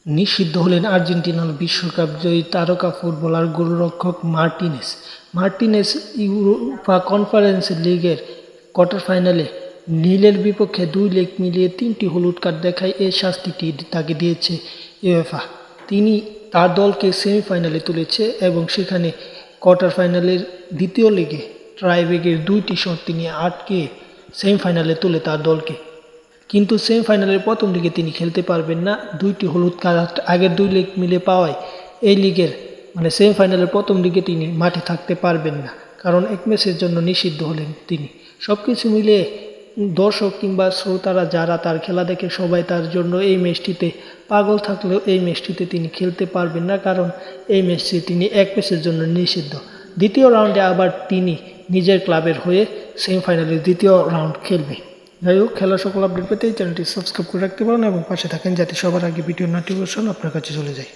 নিষিদ্ধ হলেন আর্জেন্টিনার বিশ্বকাপ জয়ী তারকা ফুটবলার গোলরক্ষক মার্টিনেজ। মার্টিনেজ ইউরোপা কনফারেন্স লিগের কোয়ার্টার ফাইনালে নীলের বিপক্ষে 2 লেগ মিলিয়ে 3টি হলুদ কার্ড দেখায় এই শাস্তিটি তাকে দিয়েছে ইউয়েফা। তিনি তার দলকে সেমিফাইনালে তুলেছে এবং সেখানে কোয়ার্টার ফাইনালের দ্বিতীয় লেগে ট্রাইব্রেকের 2টি শট তিনি আটকে সেমিফাইনালে তুলে তার দলকে। কিন্তু সেমিফাইনালের প্রথম লিগে তিনি খেলতে পারবেন না, 2টি হলুদ কার্ড আগের 2 লেগ মিলে পাওয়ায় এই লিগের সেমিফাইনালের প্রথম লিগে তিনি মাঠে থাকতে পারবেন না, কারণ এক ম্যাচের জন্য নিষিদ্ধ হলেন তিনি। সব কিছু মিলিয়ে দর্শক কিংবা শ্রোতারা যারা তার খেলা দেখে সবাই তার জন্য এই ম্যাচটিতে পাগল থাকলেও এই ম্যাচটিতে তিনি খেলতে পারবেন না, কারণ এই ম্যাচটি তিনি এক ম্যাচের জন্য নিষিদ্ধ। দ্বিতীয় রাউন্ডে আবার তিনি নিজের ক্লাবের হয়ে সেমিফাইনালের দ্বিতীয় রাউন্ড খেলবে। যাই হোক, খেলার সকল আপডেট পেতে এই চ্যানেলটি সাবস্ক্রাইব করে রাখতে পারেন এবং পাশে থাকেন যাতে সবার আগে ভিডিও নোটিফিকেশন আপনার কাছে চলে যায়।